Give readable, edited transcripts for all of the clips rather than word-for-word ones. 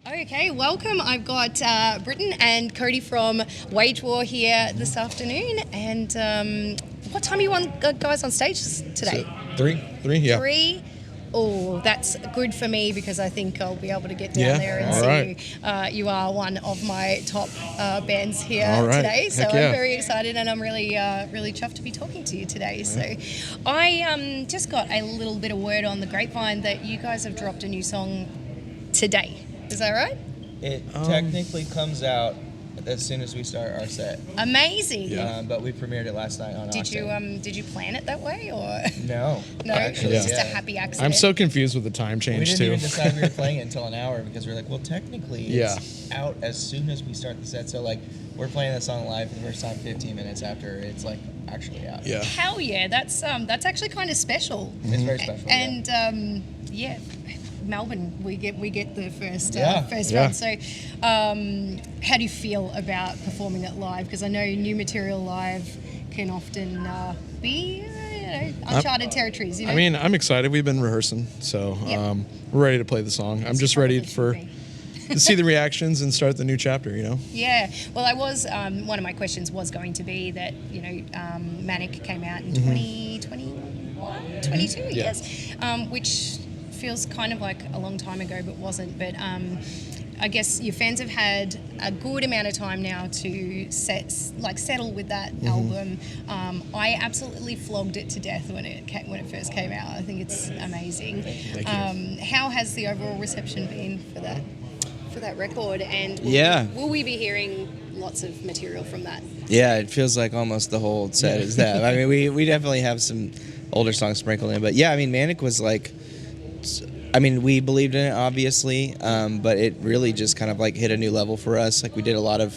Okay, welcome. I've got Britton and Cody from Wage War here this afternoon. And what time are you guys on stage today? So, three, yeah. 3. Oh, that's good for me because I think I'll be able to get down there and see right. you. You are one of my top bands here today, so Heck yeah. I'm very excited and I'm really chuffed to be talking to you today. So I just got a little bit of word on the grapevine that you guys have dropped a new song today. Is that right? It technically comes out as soon as we start our set. Amazing. Yeah. But we premiered it last night on Octane. Did you plan it that way or No. no? Actually, It's just a happy accident. I'm so confused with the time change we didn't too. even decide we were playing it until an hour because we were like, well, technically it's out as soon as we start the set. So like we're playing that song live for the first time 15 minutes after it's like actually out. Yeah. Hell yeah, that's actually kind of special. It's very special. And yeah. Melbourne, we get the first Yeah. run. So, how do you feel about performing it live? Because I know new material live can often be uncharted territories. You know? I mean, I'm excited. We've been rehearsing, so we're ready to play the song. I'm just ready to see the reactions and start the new chapter. You know. Yeah. Well, I was one of my questions was going to be that Manic came out in 2021, 22, yes, which feels kind of like a long time ago, but wasn't. But I guess your fans have had a good amount of time now to settle with that album. I absolutely flogged it to death when it first came out. I think it's amazing. Thank you. How has the overall reception been for that record? And will we be hearing lots of material from that? Yeah, it feels like almost the whole set is that. I mean, we definitely have some older songs sprinkled in, but yeah, I mean, Manic was like. I mean, we believed in it, obviously, but it really just kind of like hit a new level for us. Like we did a lot of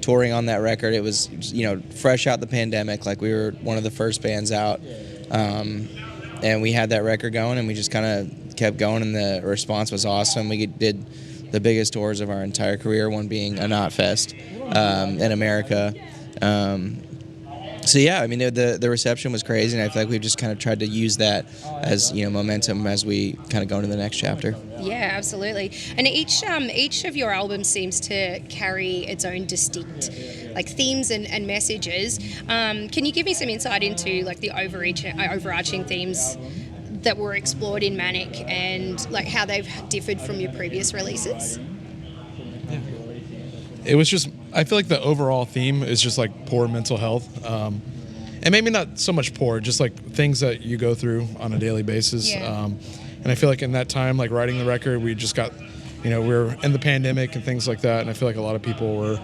touring on that record. It was, fresh out the pandemic. Like we were one of the first bands out, and we had that record going, and we just kind of kept going, and the response was awesome. We did the biggest tours of our entire career, one being a Knotfest in America. So yeah, I mean the reception was crazy, and I feel like we've just kind of tried to use that as momentum as we kind of go into the next chapter. Yeah, absolutely. And each of your albums seems to carry its own distinct like themes and messages. Can you give me some insight into like the overarching themes that were explored in Manic and like how they've differed from your previous releases? It was just, I feel like the overall theme is just like poor mental health. And maybe not so much poor, just like things that you go through on a daily basis. Yeah. And I feel like in that time, like writing the record, we just got, we were in the pandemic and things like that. And I feel like a lot of people were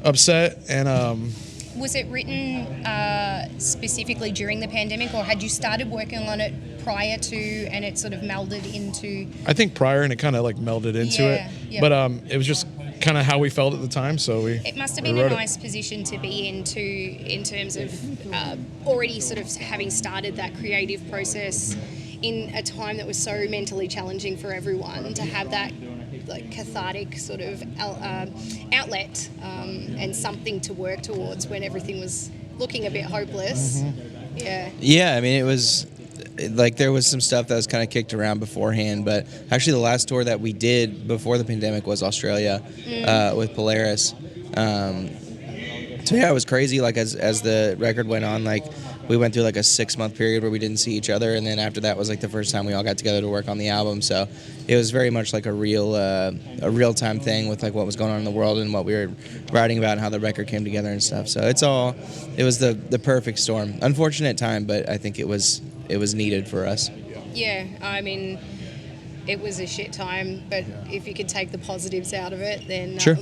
upset. And was it written specifically during the pandemic, or had you started working on it prior to and it sort of melded into? I think prior, and it kind of like melded into it. Yeah. But it was just kind of how we felt at the time, so it must have been a nice position to be in terms of already sort of having started that creative process in a time that was so mentally challenging for everyone, to have that like cathartic sort of outlet and something to work towards when everything was looking a bit hopeless. Yeah, I mean, it was like there was some stuff that was kind of kicked around beforehand, but actually the last tour that we did before the pandemic was Australia with Polaris. So yeah, it was crazy. Like as the record went on, like we went through like a 6-month period where we didn't see each other, and then after that was like the first time we all got together to work on the album. So it was very much like a real time thing with like what was going on in the world and what we were writing about and how the record came together and stuff. So it was the perfect storm. Unfortunate time, but I think it was needed for us. Yeah, I mean, it was a shit time, but if you could take the positives out of it, then sure.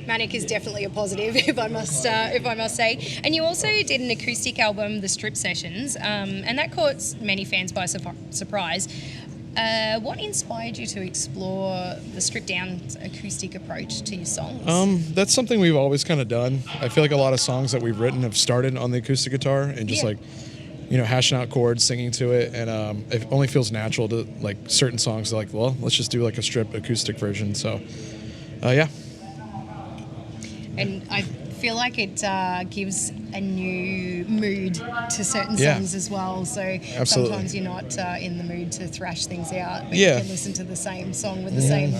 Manic is definitely a positive, if I must say. And you also did an acoustic album, The Strip Sessions, and that caught many fans by surprise. What inspired you to explore the stripped-down acoustic approach to your songs? That's something we've always kind of done. I feel like a lot of songs that we've written have started on the acoustic guitar and just hashing out chords, singing to it, and it only feels natural to like certain songs. Like, well, let's just do like a stripped acoustic version. So, yeah. And I feel like it gives a new mood to certain Yeah. songs as well. So Absolutely. sometimes you're not in the mood to thrash things out, but Yeah. you can listen to the same song with the same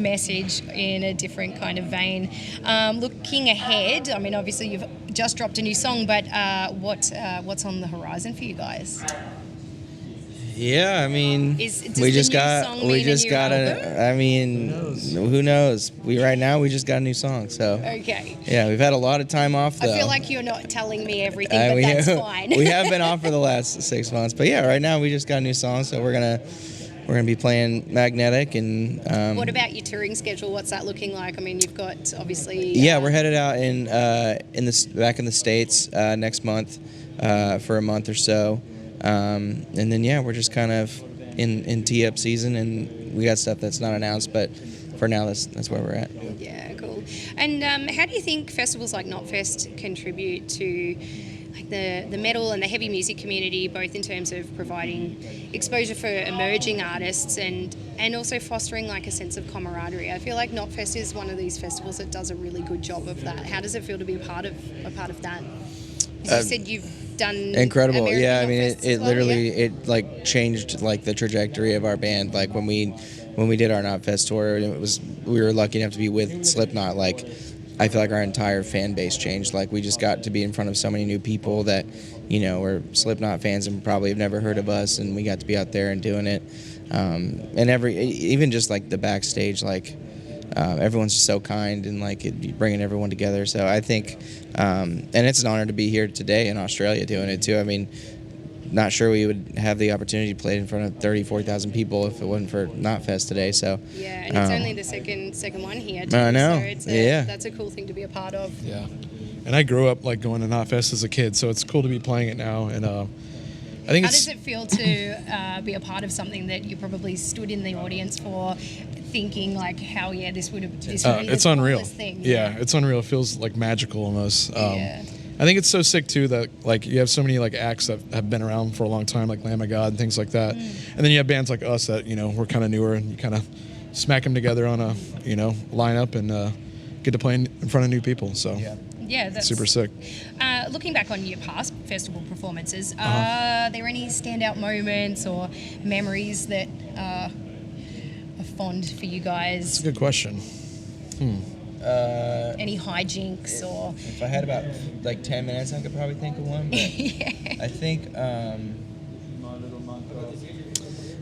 message in a different kind of vein. Looking ahead, I mean, obviously you've just dropped a new song, but what's on the horizon for you guys? Yeah, I mean, Does we the just new got song we mean a just new got album? I mean, who knows? Right now we just got a new song, so Okay. yeah, we've had a lot of time off though. I feel like you're not telling me everything, but that's fine. We have been off for the last 6 months, but yeah, right now we just got a new song, so we're gonna be playing Magnetic and. What about your touring schedule? What's that looking like? I mean, you've got obviously. Yeah, we're headed out back in the States next month for a month or so, and then yeah, we're just kind of in tee-up season, and we got stuff that's not announced, but for now that's where we're at. Yeah, cool. And how do you think festivals like Knotfest contribute to like the metal and the heavy music community, both in terms of providing exposure for emerging artists and also fostering like a sense of camaraderie? I feel like Knotfest is one of these festivals that does a really good job of that. How does it feel to be a part of that? You said you've done Incredible. American Yeah, I mean, Knotfests it as well, literally yeah? it like changed like the trajectory of our band. Like when we did our Knotfest tour, we were lucky enough to be with Slipknot. Like I feel like our entire fan base changed. Like we just got to be in front of so many new people that, you know, were Slipknot fans and probably have never heard of us, and we got to be out there and doing it. And even just like the backstage, like everyone's just so kind and like bringing everyone together. So I think, and it's an honor to be here today in Australia doing it too. I mean, not sure we would have the opportunity to play in front of 40,000 people if it wasn't for Knotfest today. So yeah, and it's only the second one here too. I know. So that's a cool thing to be a part of. Yeah. And I grew up like going to Knotfest as a kid, so it's cool to be playing it now. And I think How it's does it feel to be a part of something that you probably stood in the audience for, thinking like, how this would be it's the unreal. coolest thing? Yeah, it's unreal. It feels like magical almost. Yeah. I think it's so sick too that like you have so many like acts that have been around for a long time, like Lamb of God and things like that, and then you have bands like us that, you know, we're kind of newer, and you kind of smack them together on a, you know, lineup and get to play in front of new people. So Yeah, that's super sick. Looking back on your past festival performances, are there any standout moments or memories that are fond for you guys? That's a good question. Any hijinks or? If I had about like 10 minutes, I could probably think of one. But Yeah. I think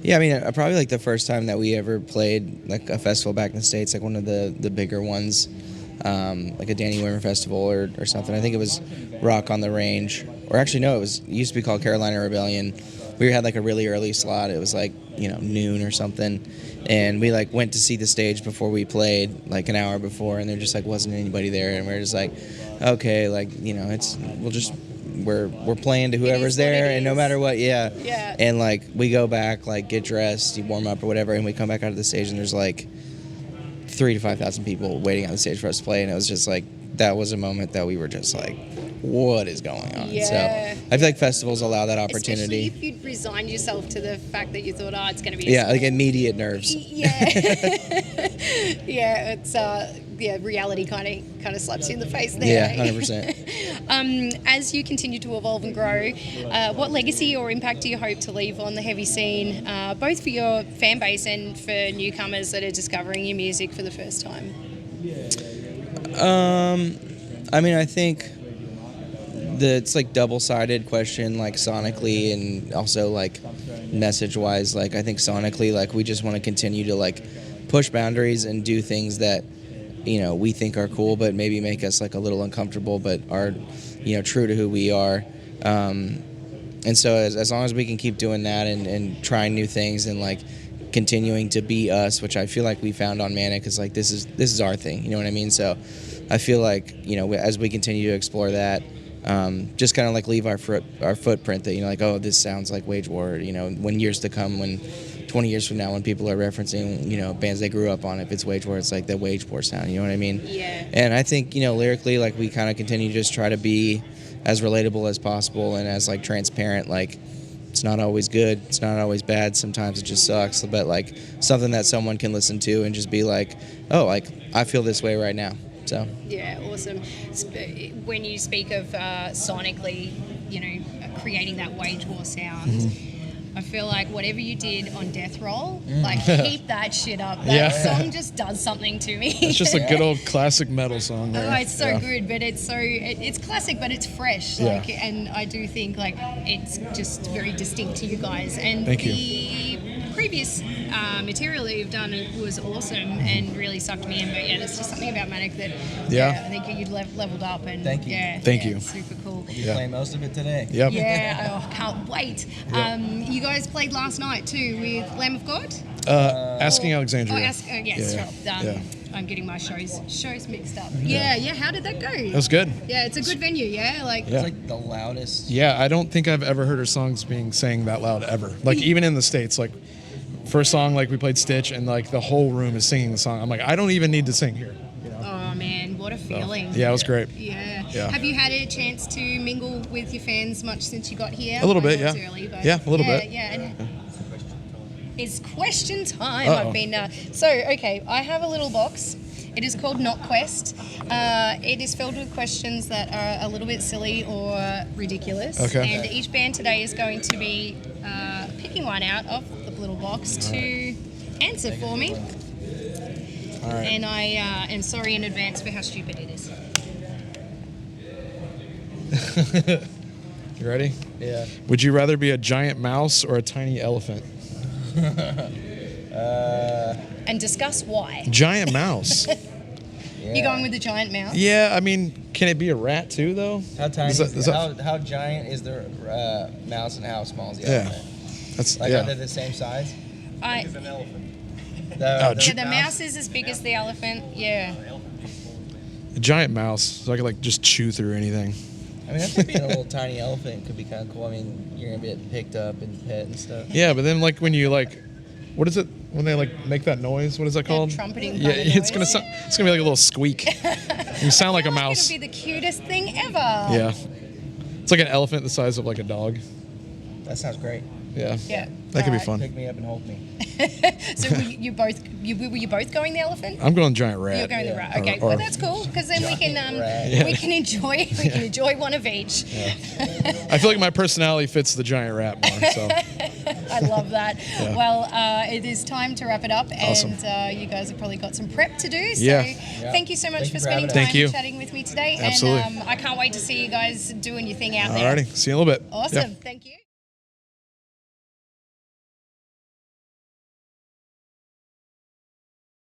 yeah, I mean, probably like the first time that we ever played like a festival back in the States, like one of the bigger ones, like a Danny Wimmer festival or something. I think it was Rock on the Range, or actually no, it used to be called Carolina Rebellion. We had like a really early slot. It was like, you know, noon or something, and we like went to see the stage before we played, like an hour before, and there just like wasn't anybody there, and we are just like, okay, like, you know, we're playing to whoever's there, and no matter what, Yeah. and like we go back, like get dressed, you warm up or whatever, and we come back out of the stage, and there's like 3,000 to 5,000 people waiting on the stage for us to play, and it was just like, that was a moment that we were just like, what is going on? Yeah. So I feel like festivals allow that opportunity. Especially if you'd resigned yourself to the fact that you thought, it's going to be Yeah, like immediate nerves. Yeah. Yeah, it's reality kind of slaps you in the face there. Yeah, 100%. As you continue to evolve and grow, what legacy or impact do you hope to leave on the heavy scene, both for your fan base and for newcomers that are discovering your music for the first time? I mean, I think it's like double-sided question, like sonically and also like message-wise. Like I think sonically, like we just want to continue to like push boundaries and do things that, you know, we think are cool, but maybe make us like a little uncomfortable, but are, you know, true to who we are. And so as long as we can keep doing that and trying new things and like continuing to be us, which I feel like we found on Manic, is like this is our thing, you know what I mean? So I feel like, you know, as we continue to explore that, just kind of like leave our footprint that, you know, like, oh, this sounds like Wage War, you know, when years to come, when 20 years from now, when people are referencing, you know, bands they grew up on, if it's Wage War, it's like the Wage War sound, you know what I mean? Yeah. And I think, you know, lyrically, like we kind of continue to just try to be as relatable as possible and as like transparent. Like it's not always good, it's not always bad, sometimes it just sucks, but like something that someone can listen to and just be like, oh, like I feel this way right now. So Yeah, awesome. When you speak of sonically, you know, creating that wage war sound, I feel like whatever you did on Death Roll, like keep that shit up. That song just does something to me. It's just a good old classic metal song there. Oh, it's so good, but it's classic, but it's fresh. Like, and I do think like it's just very distinct to you guys. And Thank the you. previous material that you've done was awesome and really sucked me in. But yeah, there's just something about Manic that I think you leveled up. And Thank you. Thank you. It's super cool. We'll be playing most of it today. Yep. Yeah, I can't wait. You guys played last night too with Lamb of God. Asking Alexandria. Yes, sure. I'm getting my shows mixed up. Yeah. How did that go? It was good. Yeah, it's a good venue. Yeah, like It's like the loudest. Yeah, I don't think I've ever heard her songs being sang that loud ever. Like even in the States, like first song, like we played Stitch, and like the whole room is singing the song. I'm like, I don't even need to sing here. You know? oh man, what a feeling. Yeah, it was great. Yeah. Yeah. Have you had a chance to mingle with your fans much since you got here? A little I bit, know yeah. it's early, but Yeah, a little bit. Yeah. And it's question time. Uh-oh. I've been okay. I have a little box. It is called Knotfest. It is filled with questions that are a little bit silly or ridiculous. Okay. And each band today is going to be picking one out of the little box to answer for me. All right. And I am sorry in advance for how stupid it is. You ready? Yeah. Would you rather be a giant mouse or a tiny elephant? And discuss why. Giant mouse. You're going with the giant mouse? Yeah, I mean, can it be a rat too, though? How tiny? Is that- how giant is the mouse, and how small is the Yeah. elephant? That's Like, yeah. are they the same size? an elephant. The mouse is as big as the elephant. Yeah. A giant mouse, so I could like just chew through anything. I mean, that's being a little tiny elephant could be kind of cool. I mean, you're gonna get picked up and pet and stuff. Yeah, but then like when you like, what is it when they like make that noise? What is that called? Trumpeting. Yeah, kind of it's gonna noise. it's gonna be like a little squeak. You sound like a mouse. It'll be the cutest thing ever. Yeah, it's like an elephant the size of like a dog. That sounds great. Yeah, Yeah. that could be Alright. fun. Pick me up and hold me. So were you both going the elephant? I'm going giant rat. You're going the rat. Or- Okay, or- well that's cool because then we can rat. we can enjoy one of each. I feel like my personality fits the giant rat more. So I love that. Yeah. Well, it is time to wrap it up, Awesome. and you guys have probably got some prep to do. So Yeah. thank you so much Thank for you for spending having us. time Thank you. chatting with me today. Absolutely. And I can't wait to see you guys doing your thing out there. alrighty, see you in a little bit. Awesome. Yeah. Thank you.